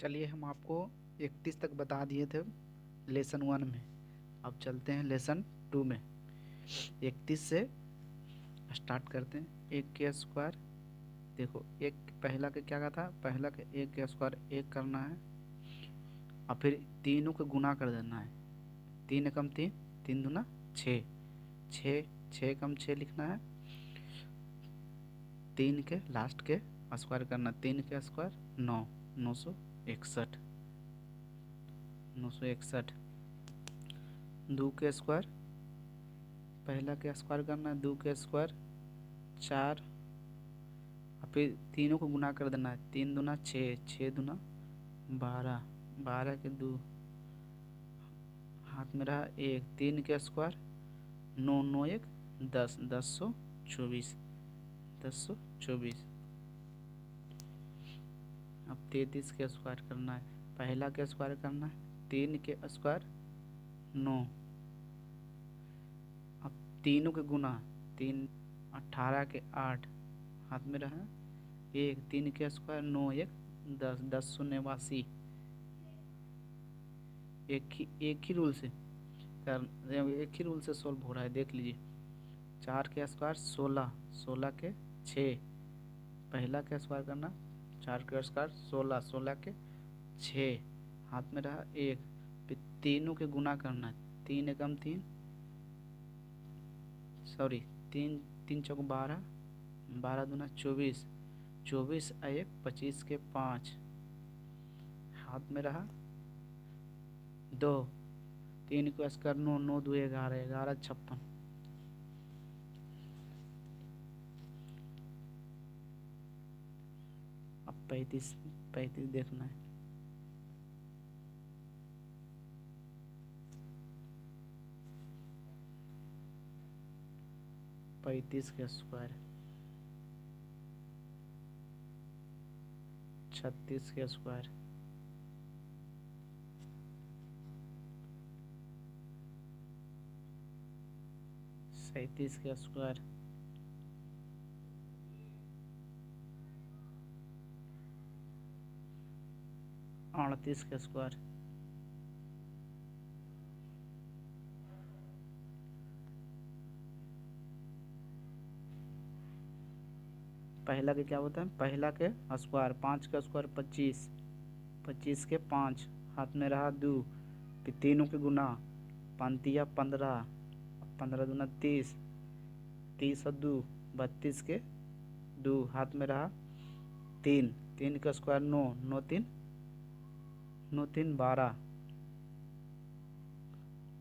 चलिए हम आपको 31 तक बता दिए थे लेसन 1 में। अब चलते हैं लेसन 2 में। 31 से स्टार्ट करते हैं। 1 के स्क्वायर, देखो एक पहला के क्या था, पहला के 1 के स्क्वायर 1 करना है और फिर तीनों को गुना कर देना है। 3 एकम 3, 3 दूना 6, 6 6 एकम 6 लिखना है। 3 के लास्ट के स्क्वायर करना, 3 के स्क्वायर 9, 961, 961। 2 के स्क्वायर, पहला के स्क्वायर करना है, 2 के स्क्वायर 4 और फिर तीनों को गुना कर देना है। 3 दूना 6, 6 दूना 12, 12 के 2 हाथ में रहा 1। 3 के स्क्वायर 9, 9 1 10, 1024, 1024। अब 33 के स्क्वायर करना है, पहला के स्क्वायर करना है, 3 के स्क्वायर 9, अब तीनों के गुना, 3 18 के 8 हाथ में रहा 1। 3 के स्क्वायर 9 1 10, 10 एक ही रूल से एक ही रूल से सोल्व हो रहा है, देख लीजिए। 4 के स्क्वायर 16, 16 के 6, पहला के स्क्वायर करना, 4 के स्क्वायर 16, 16 के 6 हाथ में रहा 1। फिर तीनों के गुना करना है, 3 एकम 3, सॉरी 3 3 चौक 12, 12 दूना 24, 24 1 25 के 5 हाथ में रहा 2। 3 को स्क्वायर 9, 9 2 11, 11 56। अब 35 35 देखना है। पैंतीस के स्क्वायर 36 के स्क्वायर 37 के स्क्वायर 38 के स्क्वायर पहला के क्या होता है, पहला के स्क्वायर 5 का स्क्वायर 25, 25 के 5 हाथ में रहा 2। फिर तीनों के गुना, 5 15, 15 दूना 30, 30 और 2 32 के 2 हाथ में रहा 3। 3 का स्क्वायर 9, 9 3 9 3 12,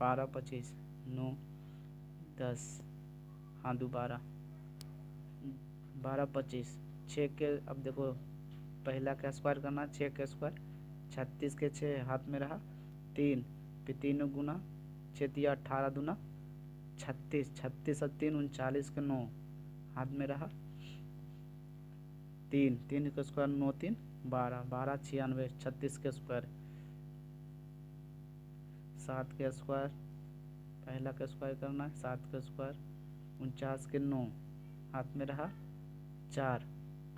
12 25 9 10 हाँ 2 12, 12 25। 6 के, अब देखो पहला का स्क्वायर करना, 6 का स्क्वायर 36 के 6 हाथ में रहा 3। फिर तीनों गुना, 6 दिया 18 दूना 36, 36 और 3 39 के 9 हाथ में रहा 3। 3 का स्क्वायर 9 3 12, 12 96, 36 के स्क्वायर 7 के स्क्वायर, पहला का स्क्वायर करना है, 7 का स्क्वायर 49 के 9 हाथ में रहा 4,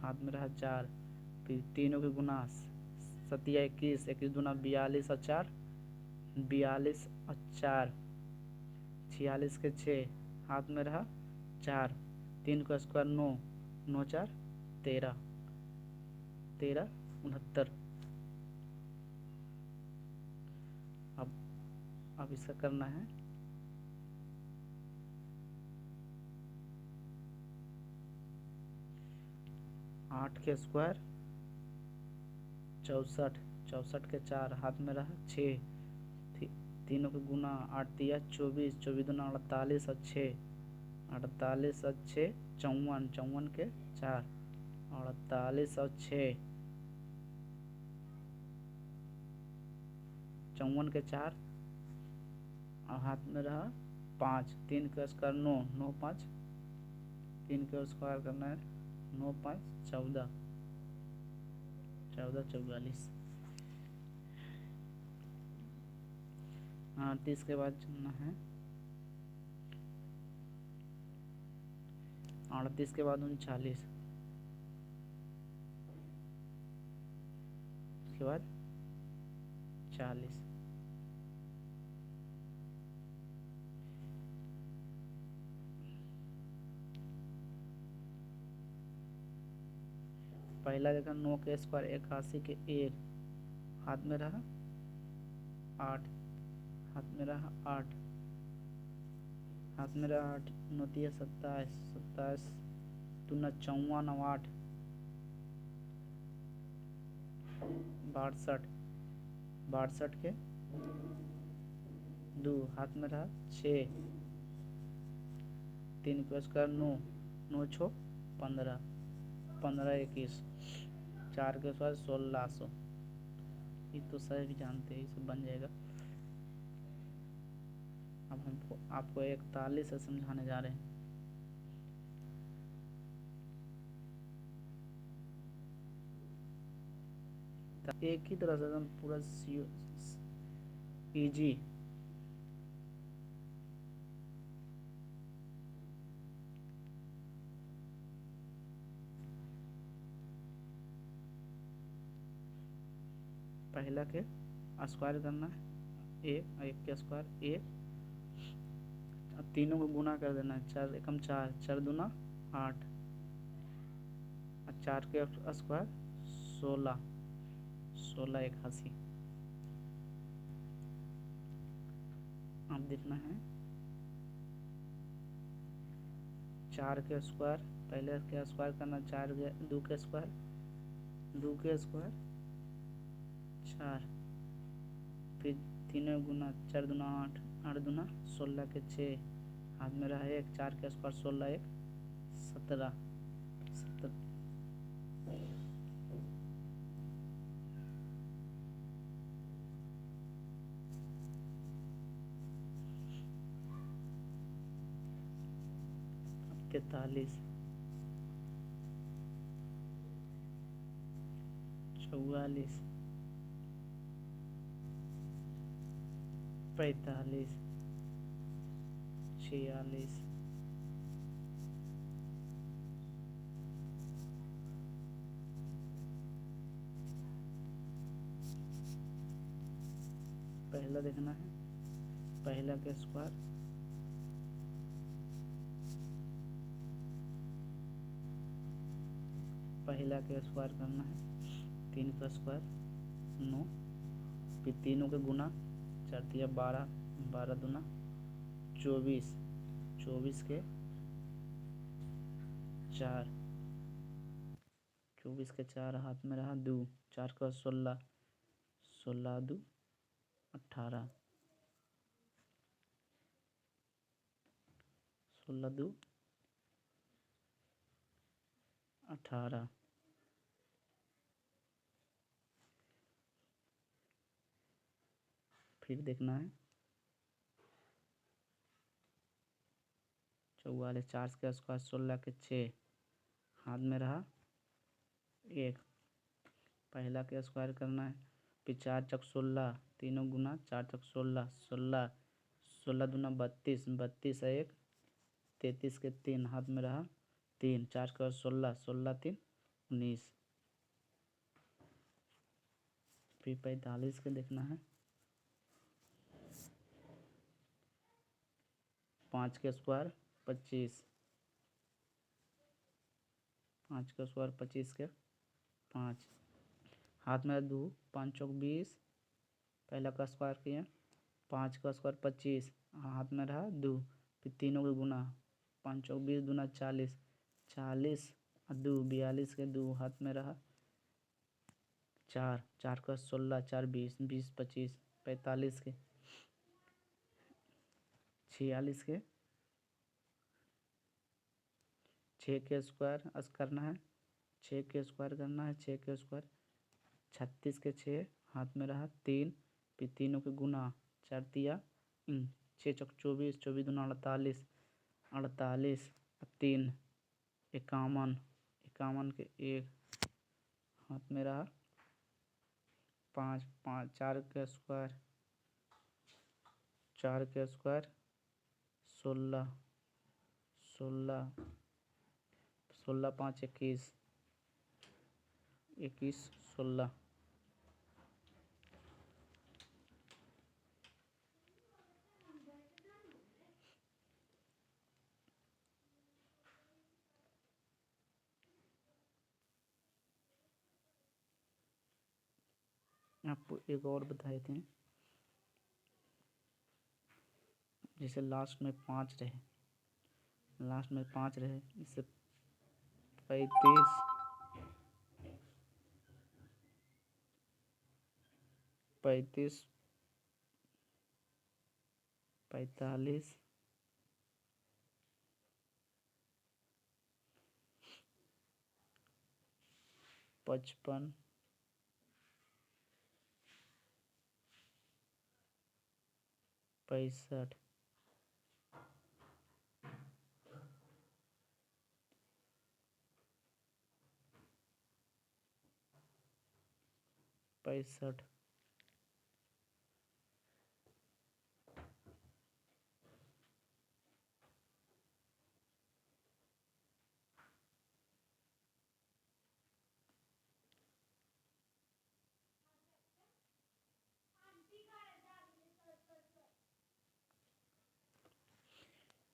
हाथ में रहा 4। फिर तीनों के गुना, 7 21, 21 दूना 42 और 4, 42 और 4 46 के 6 हाथ में रहा 4। 3 का स्क्वायर 9, 9 4 13, 13 69। अब इसका करना है 8 के स्क्वायर 64, 64 के 4 हाथ में रहा 6। तीनों के गुना, 8 दिया 24, 24 दूना 48 और 6, 48 और 6 54, 54 के 4 48 और 6 54 के 4 और हाथ में रहा 5। 3 का स्क्वायर 9, 9 5, 3 का स्क्वायर करना है 9 5 14, 14 44। 38 के बाद चलना है 38 के बाद 39, उसके बाद 40। पहला देखा 9 के स्क्वायर 81 के एक, हाथ में रहा 8, हाथ में रहा 8, हाथ में रहा 8, 9 तिया 27, 27 दूना 54 और 8 62, 62 के 2, हाथ में रहा 6, 3 के स्क्वायर 9, 9 छो 15, 15 21, 4 के स्क्वायर 1600। ये तो सभी जानते हैं, इसे बन जाएगा। अब हम आपको 41 से समझाने जा रहे हैं। एक ही तरह से पूरा इजी। पहला के स्क्वायर करना है, एक के स्क्वायर एक, तीनों को गुना कर देना है, 4 एकम 4, 4 दूना 8, 4 के स्क्वायर 16, 16 81। अब देखना है 4 के स्क्वायर, पहले के स्क्वायर करना, 4 के 2 के स्क्वायर, 2 के स्क्वायर 4, फिर तीनों गुना, 4 दूना 8, 8 दूना 16 के 6, हाथ में रहा 1, 4 के स्क्वायर 16 1 17, 17। अब 43, 44, 45, 46, पहला देखना है, पहला के स्क्वायर, पहला के स्क्वायर करना है, 3 का स्क्वायर 9, फिर तीनों के गुना, 4 तिया 12, 12 दूना 24, 24 के 4, 24 के 4, हाथ में रहा 2, 4 का 16, 16 2 18, 16 2 18। फिर देखना है 44, 4 के स्क्वायर 16 के 6, हाथ में रहा 1, पहला के स्क्वायर करना है, फिर 4 चक 16, तीनों गुना, 4 चक 16, 16, 16 दूना 32, 32 है 1, 33 के 3, हाथ में रहा 3, 4 का 16, 16 3 19। फिर 45 के देखना है, 5 के स्क्वायर 25, 5 का स्क्वायर 25 के 5, हाथ में 2, 5 चौक 20, पहला का स्क्वायर किए, 5 का स्क्वायर 25, हाथ में रहा 2, फिर तीनों के गुना, 5 चौक 20 दूना 40, 40 और 2 42 के 2, हाथ में रहा 4, 4 का 16, 4 20, 20 25, 45 के 46 के 6 के स्क्वायर करना है, 6 के स्क्वायर करना है, 6 के स्क्वायर 36 के 6, हाथ में रहा 3, फिर तीनों के गुना, 4 तिया 6 चौक 24, 24 दूना 48, 48 3 51, 51 के 1, हाथ में रहा 5, 5 4 के स्क्वायर, 4 के स्क्वायर 16, 16, 16 5 21, 21 16। आपको एक और बताए थे, जैसे लास्ट में 5 रहे, इससे 35, 45, 55, 65, 65।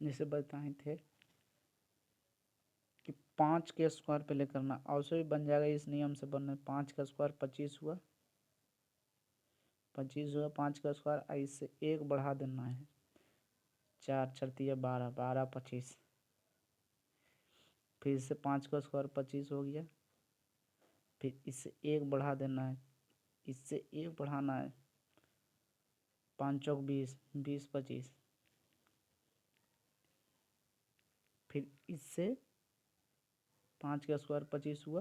जैसे बताए थे कि 5 के स्क्वायर पहले करना, और भी बन जाएगा इस नियम से बनने। 5 का स्क्वायर 25 हुआ, 5 का स्क्वायर, इससे 1 बढ़ा देना है, 4 चरतिया 12, 12 25, फिर इससे 5 का स्क्वायर 25 हो गया, फिर इससे 1 बढ़ा देना है, इससे 1 बढ़ाना है, 5 चौक 20, 20 25, फिर इससे 5 का स्क्वायर 25 हुआ,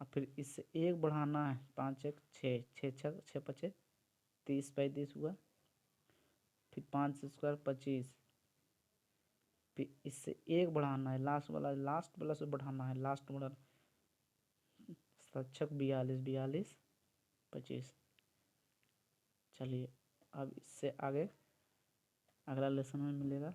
और फिर इससे 1 बढ़ाना है, 5 1 6, 6 6 6 5 30 35 हुआ, फिर 5 स्क्वायर 25, फिर इससे 1 बढ़ाना है, लास्ट वाला से बढ़ाना है, लास्ट वाला 7 6 42, 42 25। चलिए अब इससे आगे अगला लेसन में मिलेगा।